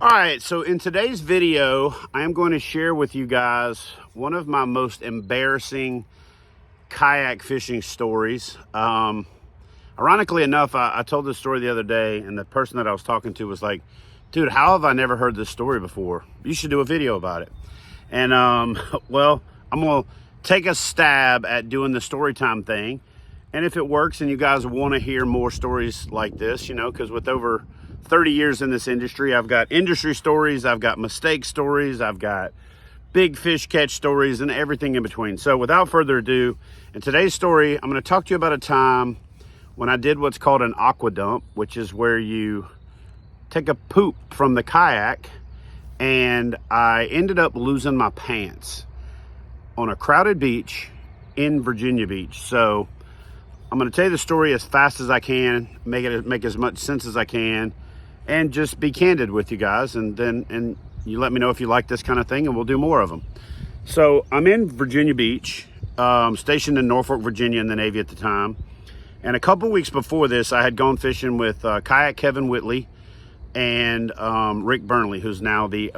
All right, so in today's video, I am going to share with you guys one of my most embarrassing kayak fishing stories. Ironically enough, I told this story the other day, and the person that I was talking to was like, dude, how have I never heard this story before? You should do a video about it. And well, I'm gonna take a stab at doing the story time thing. And if it works and you guys want to hear more stories like this, you know, because with over 30 years in this industry, I've got industry stories, I've got mistake stories, I've got big fish catch stories, and everything in between. So without further ado, in today's story, I'm going to talk to you about a time when I did what's called an aqua dump, which is where you take a poop from the kayak, and I ended up losing my pants on a crowded beach in Virginia Beach. So I'm going to tell you the story as fast as I can, make as much sense as I can, and just be candid with you guys. And you let me know if you like this kind of thing, and we'll do more of them. So I'm in Virginia Beach, stationed in Norfolk, Virginia in the Navy at the time. And a couple weeks before this, I had gone fishing with Kayak Kevin Whitley and Rick Burnley, who's now the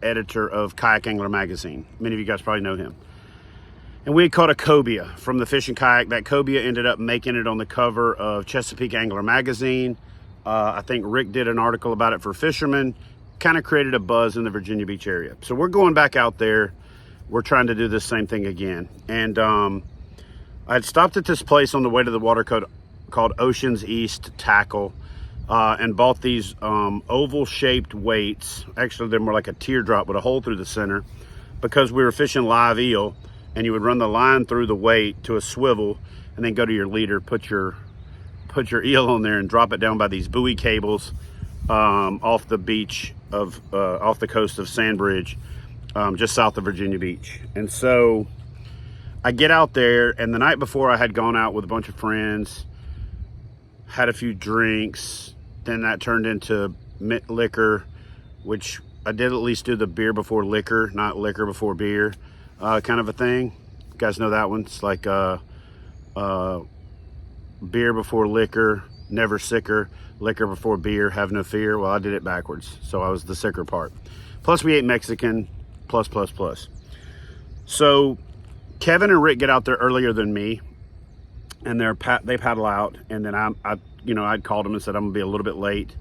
editor of Kayak Angler magazine. Many of you guys probably know him. And we had caught a cobia from the fishing kayak. That cobia ended up making it on the cover of Chesapeake Angler magazine. I think Rick did an article about it for Fisherman, kind of created a buzz in the Virginia Beach area. So we're going back out there. We're trying to do this same thing again. And I had stopped at this place on the way to the water called Ocean's East Tackle and bought these oval shaped weights. Actually, they're more like a teardrop with a hole through the center, because we were fishing live eel, and you would run the line through the weight to a swivel and then go to your leader, put your eel on there and drop it down by these buoy cables off the beach of off the coast of Sandbridge, just south of Virginia Beach. And so I get out there, and the night before I had gone out with a bunch of friends, had a few drinks, then that turned into liquor, which I did at least do the beer before liquor, not liquor before beer kind of a thing. You guys know that one? It's like beer before liquor, never sicker. Liquor before beer, have no fear. Well, I did it backwards, so I was the sicker part. Plus we ate Mexican, plus. So Kevin and Rick get out there earlier than me, and they paddle out, and then I'd called them and said I'm gonna be a little bit late,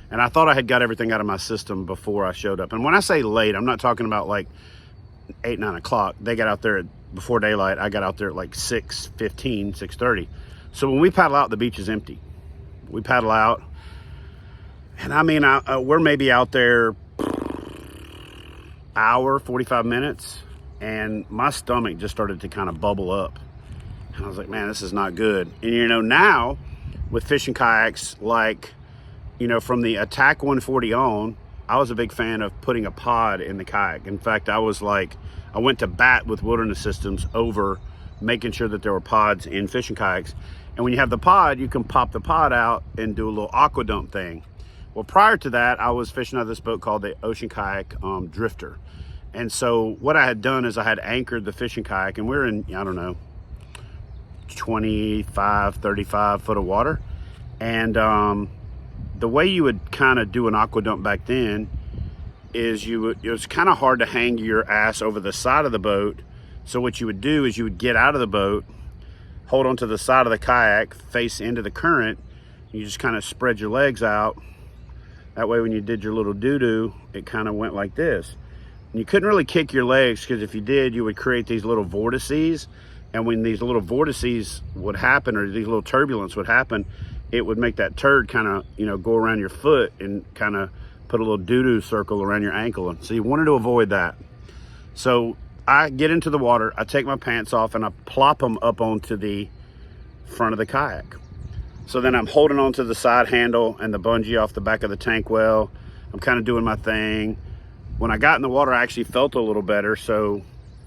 and I thought I had got everything out of my system before I showed up. And when I say late, I'm not talking about like 8, 9 o'clock. They got out there before daylight. I got out there at like 6:15, 6:30. So when we paddle out, the beach is empty. We paddle out, and I mean, we're maybe out there hour, 45 minutes, and my stomach just started to kind of bubble up. And I was like, man, this is not good. And you know, now with fishing kayaks, like, you know, from the Attack 140 on, I was a big fan of putting a pod in the kayak. In fact, I went to bat with Wilderness Systems over making sure that there were pods in fishing kayaks. And when you have the pod, you can pop the pod out and do a little aqua dump thing. Well, prior to that, I was fishing out of this boat called the Ocean Kayak Drifter. And so what I had done is I had anchored the fishing kayak, and we were in, I don't know, 25, 35 foot of water. And the way you would kind of do an aqua dump back then is it was kind of hard to hang your ass over the side of the boat. So what you would do is you would get out of the boat, hold onto the side of the kayak, face into the current. You just kind of spread your legs out. That way when you did your little doo-doo, it kind of went like this. And you couldn't really kick your legs, because if you did, you would create these little vortices. And when these little vortices would happen, or these little turbulence would happen, it would make that turd kind of, you know, go around your foot and kind of put a little doo-doo circle around your ankle. And so you wanted to avoid that. So I get into the water, I take my pants off, and I plop them up onto the front of the kayak. So then I'm holding onto the side handle and the bungee off the back of the tank well. I'm kind of doing my thing. When I got in the water, I actually felt a little better, so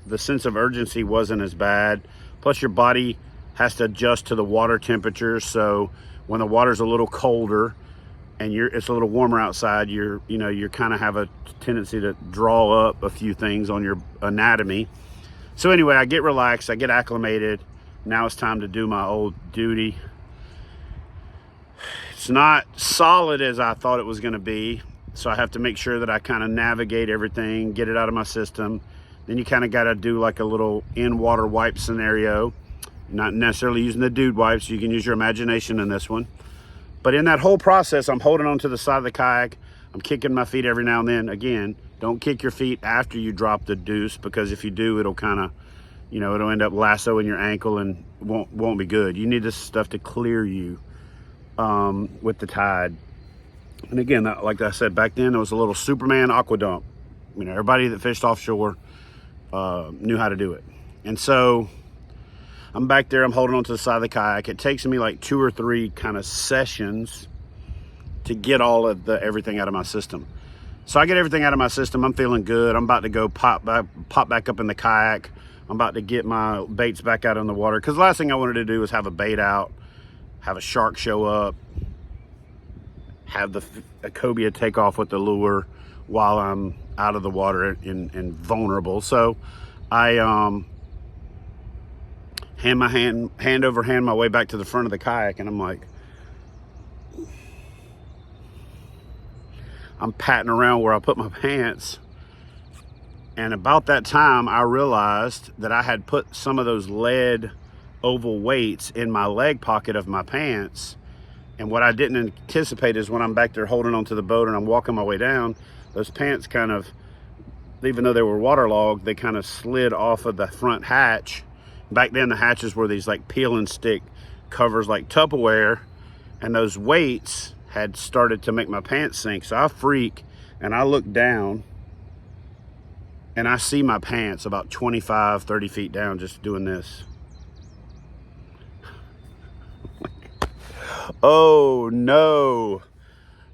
the sense of urgency wasn't as bad. Plus your body has to adjust to the water temperature, so when the water's a little colder and it's a little warmer outside, you kind of have a tendency to draw up a few things on your anatomy. So anyway, I get relaxed, I get acclimated. Now it's time to do my old duty. It's not solid as I thought it was going to be. So I have to make sure that I kind of navigate everything, get it out of my system. Then you kind of got to do like a little in-water wipe scenario. Not necessarily using the dude wipes. You can use your imagination in this one. But in that whole process, I'm holding on to the side of the kayak. I'm kicking my feet every now and then. Again, don't kick your feet after you drop the deuce, because if you do, it'll kind of, you know, it'll end up lassoing your ankle and won't be good. You need this stuff to clear you with the tide. And again, like I said, back then, it was a little Superman aqua dump. You know, everybody that fished offshore knew how to do it. And so I'm back there, I'm holding on to the side of the kayak. It takes me like 2 or 3 kind of sessions to get all of everything out of my system. So I get everything out of my system. I'm feeling good. I'm about to go pop back up in the kayak. I'm about to get my baits back out in the water, because the last thing I wanted to do was have a bait out, have a shark show up, have a cobia take off with the lure while I'm out of the water and vulnerable. So I hand over hand my way back to the front of the kayak, and I'm like, I'm patting around where I put my pants. And about that time, I realized that I had put some of those lead oval weights in my leg pocket of my pants. And what I didn't anticipate is when I'm back there holding onto the boat and I'm walking my way down, those pants kind of, even though they were waterlogged, they kind of slid off of the front hatch. Back then, the hatches were these like peel and stick covers like Tupperware, and those weights had started to make my pants sink. So I freak and I look down and I see my pants about 25, 30 feet down, just doing this. Oh no.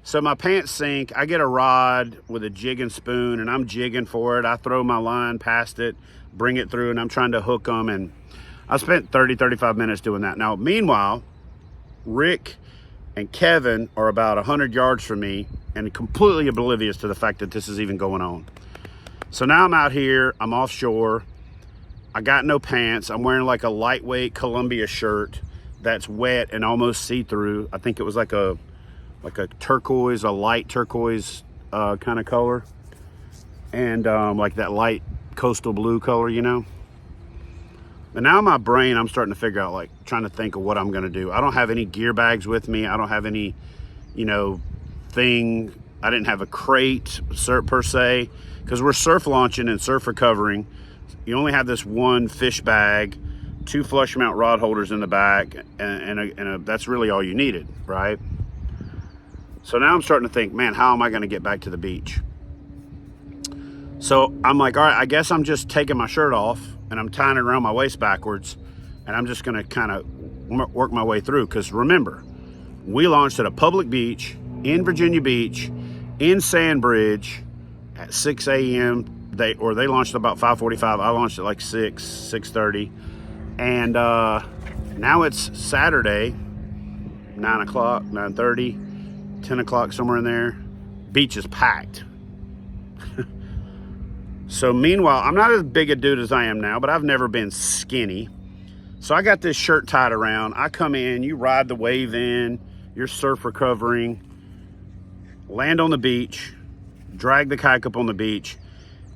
So my pants sink. I get a rod with a jig and spoon, and I'm jigging for it. I throw my line past it, bring it through, and I'm trying to hook them. And I spent 30, 35 minutes doing that. Now, meanwhile, Rick and Kevin are about 100 yards from me and completely oblivious to the fact that this is even going on. So now I'm out here, I'm offshore. I got no pants. I'm wearing like a lightweight Columbia shirt that's wet and almost see-through. I think it was like a turquoise, a light turquoise kind of color. And like that light coastal blue color, you know? And now in my brain, I'm starting to figure out, like, trying to think of what I'm gonna do. I don't have any gear bags with me. I don't have any, you know, thing. I didn't have a crate per se, because we're surf launching and surf recovering. You only have this one fish bag, 2 flush mount rod holders in the back, and that's really all you needed, right? So now I'm starting to think, man, how am I gonna get back to the beach? So I'm like, all right, I guess I'm just taking my shirt off and I'm tying it around my waist backwards, and I'm just gonna kind of work my way through. Because remember, we launched at a public beach in Virginia Beach, in Sandbridge at 6 a.m. They launched at about 5:45. I launched at like 6:30. And now it's Saturday, 9 o'clock, 9:30, 10 o'clock, somewhere in there. Beach is packed. So meanwhile, I'm not as big a dude as I am now, but I've never been skinny. So I got this shirt tied around. I come in, you ride the wave in, you're surf recovering, land on the beach, drag the kayak up on the beach.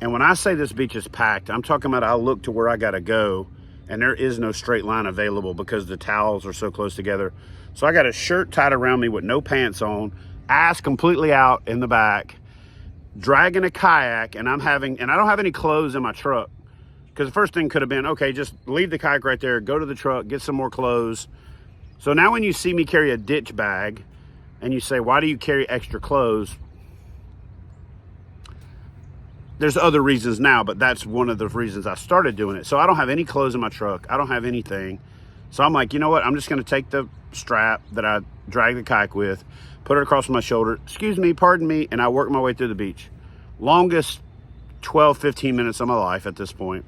And when I say this beach is packed, I'm talking about I look to where I gotta go, and there is no straight line available because the towels are so close together. So I got a shirt tied around me with no pants on, ass completely out in the back, dragging a kayak, and I don't have any clothes in my truck. Because the first thing could have been, okay, just leave the kayak right there, go to the truck, get some more clothes. So now when you see me carry a ditch bag and you say, why do you carry extra clothes? There's other reasons now, but that's one of the reasons I started doing it. So I don't have any clothes in my truck. I don't have anything. So I'm like, you know what? I'm just going to take the strap that I drag the kayak with, put it across my shoulder, excuse me, pardon me, and I work my way through the beach. Longest 12, 15 minutes of my life at this point.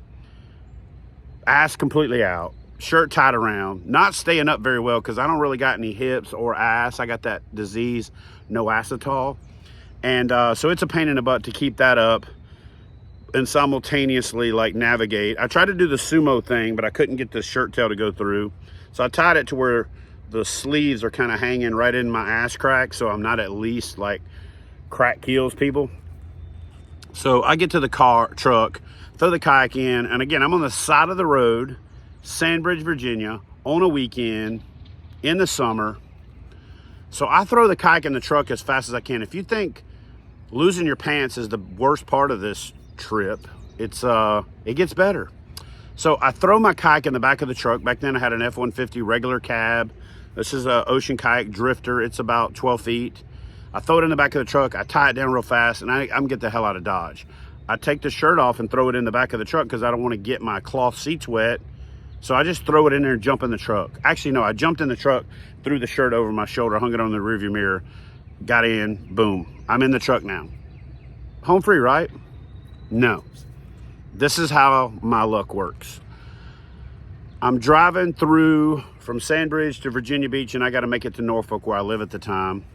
Ass completely out, shirt tied around, not staying up very well because I don't really got any hips or ass. I got that disease, no acetol. And so it's a pain in the butt to keep that up and simultaneously like navigate. I tried to do the sumo thing, but I couldn't get the shirt tail to go through. So I tied it to where the sleeves are kind of hanging right in my ass crack, so I'm not at least like crack keels people. So I get to the truck, throw the kayak in, and again, I'm on the side of the road, Sandbridge, Virginia, on a weekend in the summer. So I throw the kayak in the truck as fast as I can. If you think losing your pants is the worst part of this trip, it gets better. So I throw my kayak in the back of the truck. Back then I had an F-150 regular cab. This is an Ocean Kayak Drifter. It's about 12 feet. I throw it in the back of the truck. I tie it down real fast, and I'm get the hell out of Dodge. I take the shirt off and throw it in the back of the truck because I don't want to get my cloth seats wet. So I just throw it in there and jump in the truck. Actually, no, I jumped in the truck, threw the shirt over my shoulder, hung it on the rearview mirror, got in, boom. I'm in the truck now. Home free, right? No. This is how my luck works. I'm driving through from Sandbridge to Virginia Beach, and I got to make it to Norfolk where I live at the time.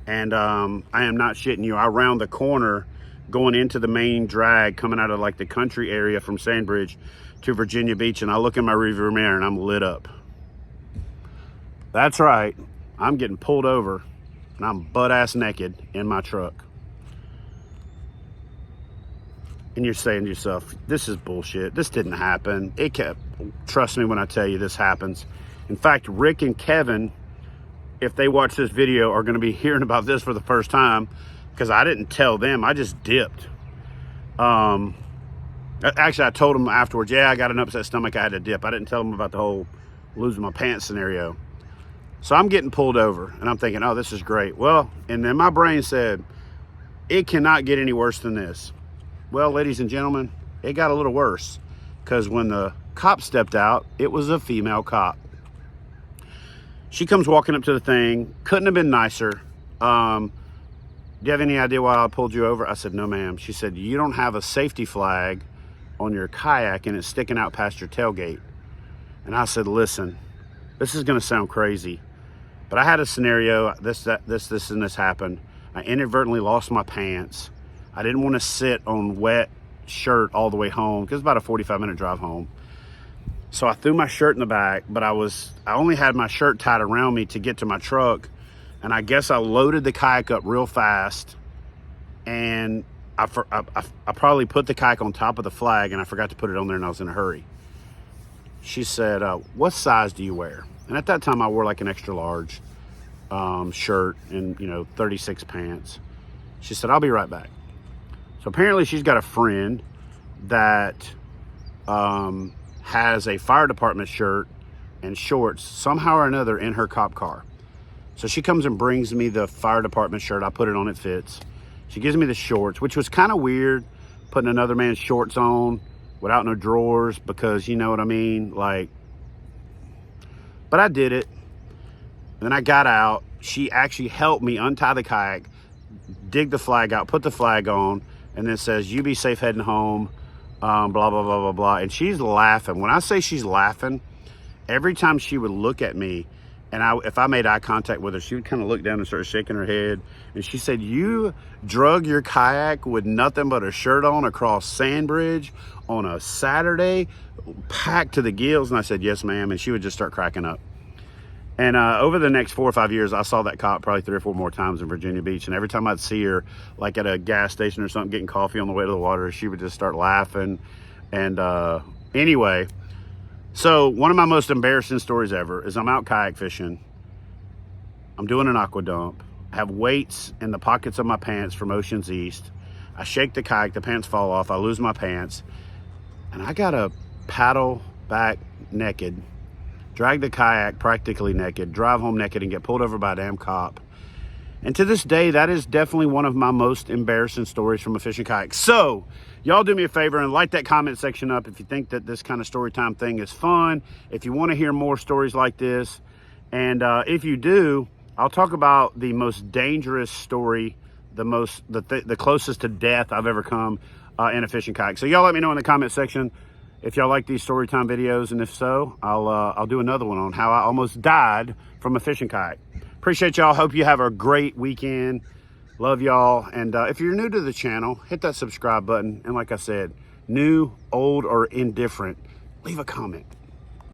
And I am not shitting you. I round the corner going into the main drag, coming out of like the country area from Sandbridge to Virginia Beach, and I look in my rearview mirror and I'm lit up. That's right. I'm getting pulled over and I'm butt-ass naked in my truck. And you're saying to yourself, this is bullshit. This didn't happen. Trust me when I tell you this happens. In fact, Rick and Kevin, if they watch this video, are going to be hearing about this for the first time because I didn't tell them. I just dipped. Actually, I told them afterwards, yeah, I got an upset stomach. I had to dip. I didn't tell them about the whole losing my pants scenario. So I'm getting pulled over and I'm thinking, oh, this is great. Well, and then my brain said, it cannot get any worse than this. Well, ladies and gentlemen, it got a little worse because when the cop stepped out, it was a female cop. She comes walking up to the thing. Couldn't have been nicer. Do you have any idea why I pulled you over? I said, no, ma'am. She said, you don't have a safety flag on your kayak and it's sticking out past your tailgate. And I said, listen, this is going to sound crazy, but I had a scenario. This and this happened. I inadvertently lost my pants. I didn't want to sit on wet shirt all the way home because it's about a 45-minute drive home. So I threw my shirt in the back, but I only had my shirt tied around me to get to my truck. And I guess I loaded the kayak up real fast. And I probably put the kayak on top of the flag and I forgot to put it on there and I was in a hurry. She said, what size do you wear? And at that time I wore like an extra large shirt and 36 pants. She said, I'll be right back. So apparently she's got a friend that has a fire department shirt and shorts somehow or another in her cop car. So she comes and brings me the fire department shirt. I put it on, it fits. She gives me the shorts, which was kind of weird, putting another man's shorts on without no drawers, because you know what I mean? But I did it. And then I got out. She actually helped me untie the kayak, dig the flag out, put the flag on, and then says, you be safe heading home, blah, blah, blah, blah, blah. And she's laughing. When I say she's laughing, every time she would look at me, and if I made eye contact with her, she would kind of look down and start shaking her head. And she said, you drug your kayak with nothing but a shirt on across Sandbridge on a Saturday, packed to the gills? And I said, yes, ma'am. And she would just start cracking up. And over the next 4 or 5 years, I saw that cop probably 3 or 4 more times in Virginia Beach. And every time I'd see her, like at a gas station or something, getting coffee on the way to the water, she would just start laughing. And anyway, so one of my most embarrassing stories ever is I'm out kayak fishing. I'm doing an aqua dump. I have weights in the pockets of my pants from Ocean's East. I shake the kayak, the pants fall off, I lose my pants. And I gotta paddle back naked, drag the kayak practically naked, drive home naked, and get pulled over by a damn cop. And to this day, that is definitely one of my most embarrassing stories from a fishing kayak. So y'all do me a favor and light that comment section up if you think that this kind of story time thing is fun, if you want to hear more stories like this. And if you do, I'll talk about the most dangerous story, the closest to death I've ever come in a fishing kayak. So y'all let me know in the comment section if y'all like these story time videos, and if so, I'll do another one on how I almost died from a fishing kayak. Appreciate y'all. Hope you have a great weekend. Love y'all. And if you're new to the channel, hit that subscribe button. And like I said, new, old, or indifferent, leave a comment.